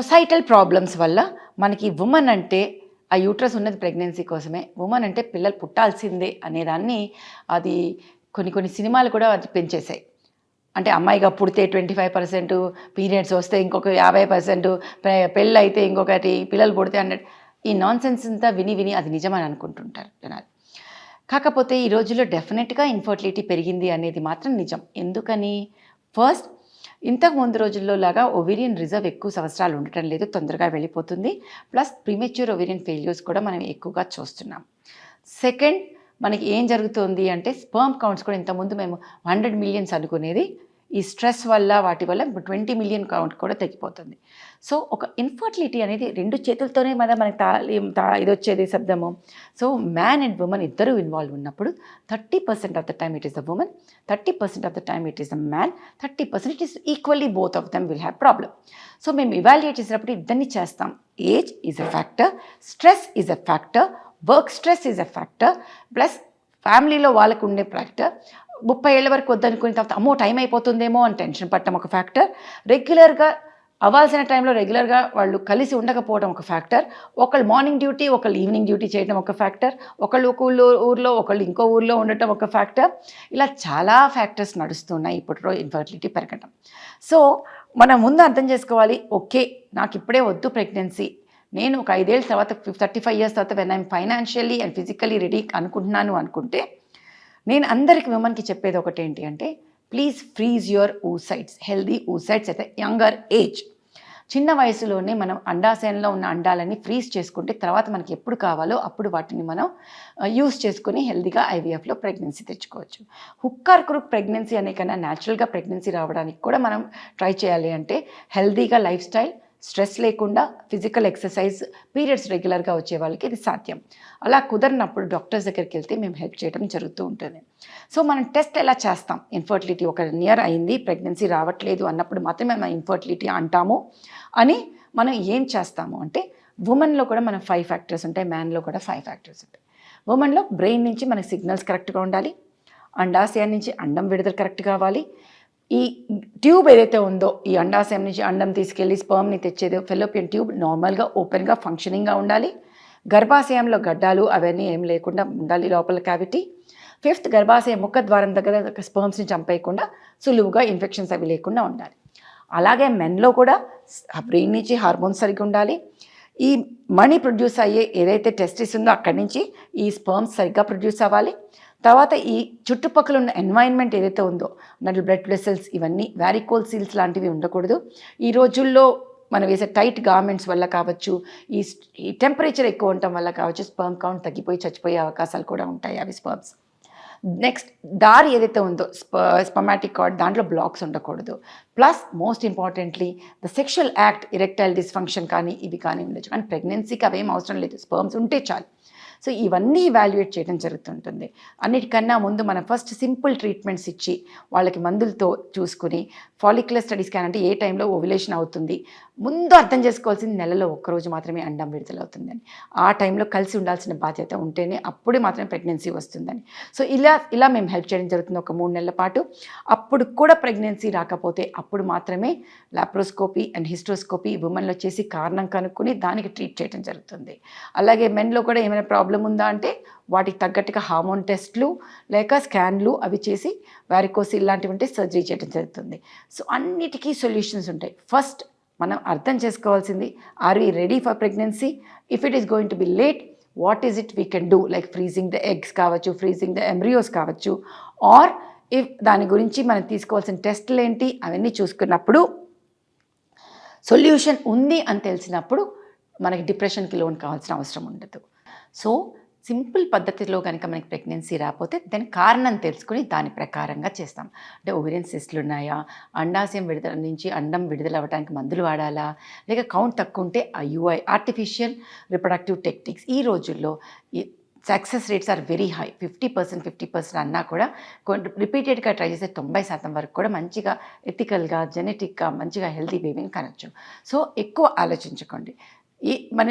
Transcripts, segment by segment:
Societal problems వల్ల మనకి women అంటే ఆ యూట్రస్ ఉన్నది ప్రెగ్నెన్సీ కోసమే, ఉమెన్ అంటే పిల్లలు పుట్టాల్సిందే అనేదాన్ని అది కొన్ని సినిమాలు కూడా అది పెంచేశాయి. అంటే అమ్మాయిగా పుడితే 25% పీరియడ్స్ వస్తే ఇంకొక 50%, పెళ్ళి అయితే ఇంకొకటి, పిల్లలు పుడితే అన్నట్టు ఈ నాన్ సెన్స్ అంతా విని విని అది నిజమని అనుకుంటుంటారు జనాలు. కాకపోతే ఈ రోజుల్లో డెఫినెట్గా ఇన్ఫర్టిలిటీ పెరిగింది అనేది మాత్రం నిజం. ఎందుకని? ఫస్ట్, ఇంతకు ముందు రోజుల్లో లాగా ఒవేరియన్ రిజర్వ్ ఎక్కువ సంవత్సరాలు ఉండటం లేదు, తొందరగా వెళ్ళిపోతుంది. ప్లస్ ప్రీమెచ్యూర్ ఒవేరియన్ ఫెయిల్యూర్స్ కూడా మనం ఎక్కువగా చూస్తున్నాం. సెకండ్, మనకి ఏం జరుగుతుంది అంటే స్పర్మ్ కౌంట్స్ కూడా ఇంతకుముందు మేము 100 మిలియన్స్ అనుకునేది ఈ స్ట్రెస్ వల్ల వాటి వల్ల 20 మిలియన్ కౌంట్ కూడా తగ్గిపోతుంది. సో ఒక ఇన్ఫర్టిలిటీ అనేది 2 చేతులతోనే మనకి ఇది వచ్చేది శబ్దము. సో మ్యాన్ అండ్ ఉమెన్ ఇద్దరు ఇన్వాల్వ్ ఉన్నప్పుడు 30% of the time it is the women, 30% of the time it is the man, 30% it is equally both of them will have problem. So మేము ఇవాల్యుయేట్ చేసినప్పుడు ఇద్దరిని చేస్తాం. Age is a factor, stress is a factor, work stress is a factor, plus ఫ్యామిలీలో వాళ్ళకు ఉండే factor. 30 ఏళ్ళ వరకు వద్దనుకున్న తర్వాత అమ్మో టైం అయిపోతుందేమో అని టెన్షన్ పట్టడం ఒక ఫ్యాక్టర్, రెగ్యులర్గా అవ్వాల్సిన టైంలో రెగ్యులర్గా వాళ్ళు కలిసి ఉండకపోవడం ఒక ఫ్యాక్టర్, ఒకళ్ళు మార్నింగ్ డ్యూటీ ఒకళ్ళు ఈవినింగ్ డ్యూటీ చేయడం ఒక ఫ్యాక్టర్, ఒకళ్ళు ఒక ఊర్లో ఒకళ్ళు ఇంకో ఊర్లో ఉండటం ఒక ఫ్యాక్టర్. ఇలా చాలా ఫ్యాక్టర్స్ నడుస్తున్నాయి ఇప్పుడు ఇన్ఫర్టిలిటీ పెరగడం. సో మనం ముందు అర్థం చేసుకోవాలి, ఓకే నాకు ఇప్పుడే వద్దు ప్రెగ్నెన్సీ, నేను ఒక 5 ఏళ్ళ తర్వాత 35 ఇయర్స్ తర్వాత when I'm financially and physically ready అనుకుంటున్నాను అనుకుంటే, నేను అందరికి ఉమెన్కి చెప్పేది ఒకటి ఏంటి అంటే, please freeze your oocytes, healthy oocytes at a younger age. చిన్న వయసులోనే మనం అండాశయంలో ఉన్న అండాలని ఫ్రీజ్ చేసుకుంటే తర్వాత మనకి ఎప్పుడు కావాలో అప్పుడు వాటిని మనం యూస్ చేసుకుని హెల్దీగా ఐవీఎఫ్లో ప్రెగ్నెన్సీ తెచ్చుకోవచ్చు. హుక్ ఆర్ క్రూక్ ప్రెగ్నెన్సీ అనే కన్నా న్యాచురల్గా ప్రెగ్నెన్సీ రావడానికి కూడా మనం ట్రై చేయాలి. అంటే హెల్దీగా లైఫ్ స్టైల్, స్ట్రెస్ లేకుండా ఫిజికల్ ఎక్సర్సైజ్, పీరియడ్స్ రెగ్యులర్గా వచ్చే వాళ్ళకి ఇది సాధ్యం. అలా కుదరినప్పుడు డాక్టర్స్ దగ్గరికి వెళ్తే మేము హెల్ప్ చేయడం జరుగుతూ ఉంటుంది. సో మనం టెస్ట్ ఎలా చేస్తాం? ఇన్ఫర్టిలిటీ ఒక ఇయర్ అయింది, ప్రెగ్నెన్సీ రావట్లేదు అన్నప్పుడు మాత్రమే మనం ఇన్ఫర్టిలిటీ అంటాము అని మనం ఏం చేస్తాము అంటే, ఉమెన్లో కూడా మనం 5 ఫ్యాక్టర్స్ ఉంటాయి, మ్యాన్లో కూడా 5 ఫ్యాక్టర్స్ ఉంటాయి. ఉమెన్లో బ్రెయిన్ నుంచి మనకి సిగ్నల్స్ కరెక్ట్గా ఉండాలి, అండాశయం నుంచి అండం విడుదల కరెక్ట్ కావాలి, ఈ ట్యూబ్ ఏదైతే ఉందో ఈ అండాశయం నుంచి అండం తీసుకెళ్ళి స్పర్మ్ని తెచ్చేది ఫెలోపియన్ ట్యూబ్ నార్మల్గా ఓపెన్గా ఫంక్షనింగ్గా ఉండాలి. గర్భాశయంలో గడ్డాలు అవన్నీ ఏం లేకుండా ఉండాలి లోపల క్యావిటీ. 5th, గర్భాశయ ముఖద్వారం దగ్గర స్పర్మ్స్ని చంపేయకుండా సులువుగా ఇన్ఫెక్షన్స్ అవి లేకుండా ఉండాలి. అలాగే మెన్లో కూడా బ్రెయిన్ నుంచి హార్మోన్స్ సరిగ్గా ఉండాలి. ఈ మనీ ప్రొడ్యూస్ అయ్యే ఏదైతే టెస్టిస్ ఉందో అక్కడి నుంచి ఈ స్పర్మ్స్ సరిగ్గా ప్రొడ్యూస్ అవ్వాలి. తర్వాత ఈ చుట్టుపక్కల ఉన్న ఎన్వైరన్మెంట్ ఏదైతే ఉందో, నడు బ్లడ్ వెసల్స్ ఇవన్నీ వ్యారికోల్ సీల్స్ లాంటివి ఉండకూడదు. ఈ రోజుల్లో మనం వేసే టైట్ గార్మెంట్స్ వల్ల కావచ్చు, ఈ టెంపరేచర్ ఎక్కువ ఉండటం వల్ల కావచ్చు, స్పర్మ్ కౌంట్ తగ్గిపోయి చచ్చిపోయే అవకాశాలు కూడా ఉంటాయి అవి స్పర్మ్స్. నెక్స్ట్, దారి ఏదైతే ఉందో స్పర్మాటిక్ కార్డ్, దాంట్లో బ్లాక్స్ ఉండకూడదు. Plus most importantly the sexual act, erectile dysfunction కానీ ఇవి కానీ ఉండొచ్చు. కానీ ప్రెగ్నెన్సీకి అవేం అవసరం లేదు, స్పర్మ్స్ ఉంటే చాలు. సో ఇవన్నీ ఇవాల్యుయేట్ చేయడం జరుగుతుంటుంది. అన్నిటికన్నా ముందు మనం ఫస్ట్ సింపుల్ ట్రీట్మెంట్స్ ఇచ్చి వాళ్ళకి మందులతో చూసుకుని, ఫాలిక్యులర్ స్టడీ స్కాన్ అంటే ఏ టైంలో ఓవ్యులేషన్ అవుతుంది, ముందు అర్థం చేసుకోవాల్సింది నెలలో ఒక్కరోజు మాత్రమే అండం విడుదలవుతుందని, ఆ టైంలో కలిసి ఉండాల్సిన బాధ్యత ఉంటేనే అప్పుడే మాత్రమే ప్రెగ్నెన్సీ వస్తుందని. సో ఇలా మేము హెల్ప్ చేయడం జరుగుతుంది ఒక 3 నెలల పాటు. అప్పుడు కూడా ప్రెగ్నెన్సీ రాకపోతే అప్పుడు మాత్రమే లాప్రోస్కోపీ అండ్ హిస్ట్రోస్కోపీ ఉమెన్లో చేసి కారణం కనుక్కొని దానికి ట్రీట్ చేయడం జరుగుతుంది. అలాగే మెన్లో కూడా ఏమైనా ప్రాబ్లం ఉందా అంటే వాటికి తగ్గట్టుగా హార్మోన్ టెస్ట్లు లేక స్కాన్లు అవి చేసి వారికోసిల్ లాంటివి ఉంటే సర్జరీ చేయడం జరుగుతుంది. సో అన్నిటికీ సొల్యూషన్స్ ఉంటాయి. ఫస్ట్ మనం అర్థం చేసుకోవాల్సింది, are we ready for pregnancy? If it is going to be late, what is it we can do? Like freezing the eggs కావచ్చు, ఫ్రీజింగ్ ద ఎంబ్రియోస్ కావచ్చు, ఆర్ ఇఫ్ దాని గురించి మనం తీసుకోవాల్సిన టెస్టులు ఏంటి అవన్నీ చూసుకున్నప్పుడు సొల్యూషన్ ఉంది అని తెలిసినప్పుడు మనకి డిప్రెషన్కి లోన్ కావాల్సిన అవసరం ఉండదు. సో సింపుల్ పద్ధతిలో కనుక మనకి ప్రెగ్నెన్సీ రాకపోతే దాని కారణం తెలుసుకుని దాని ప్రకారంగా చేస్తాం. అంటే ఓవేరియన్ సిస్ట్లు ఉన్నాయా, అండాశయం విడుదల నుంచి అండం విడుదల అవ్వడానికి మందులు వాడాలా, లేక కౌంట్ తక్కువ ఉంటే ఐయుఐ ఆర్టిఫిషియల్ రిప్రొడక్టివ్ టెక్నిక్స్. ఈ రోజుల్లో success rates are very high. 50% అన్నా కూడా రిపీటెడ్గా ట్రై చేస్తే 90% వరకు కూడా మంచిగా ఎథికల్గా, జెనెటిక్గా మంచిగా హెల్తీ బేబీని కనొచ్చు. సో ఎక్కువ ఆలోచించుకోండి.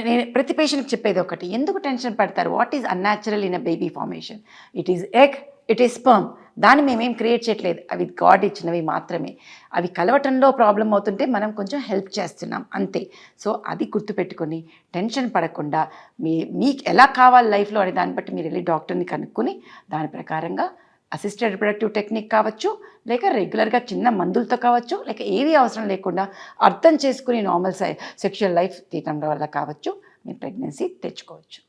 నేను ప్రతి పేషెంట్కి చెప్పేది ఒకటి, ఎందుకు టెన్షన్ పడతారు? What is unnatural in a baby formation? It is egg, it is sperm. దాన్ని మేమేం క్రియేట్ చేయట్లేదు, అవి గాడ్ ఇచ్చినవి మాత్రమే. అవి కలవటంలో ప్రాబ్లం అవుతుంటే మనం కొంచెం హెల్ప్ చేస్తున్నాం అంతే. సో అది గుర్తుపెట్టుకొని టెన్షన్ పడకుండా మీకు ఎలా కావాలి లైఫ్లో అనే దాన్ని బట్టి మీరు వెళ్ళి డాక్టర్ని కనుక్కొని దాని ప్రకారంగా అసిస్టెడ్ రిప్రొడక్టివ్ టెక్నిక్ కావచ్చు, లేక రెగ్యులర్గా చిన్న మందులతో కావచ్చు, లేక ఏవి అవసరం లేకుండా అర్థం చేసుకుని నార్మల్ సెక్షువల్ లైఫ్ తీయటం వల్ల కావచ్చు మీరు ప్రెగ్నెన్సీ తెచ్చుకోవచ్చు.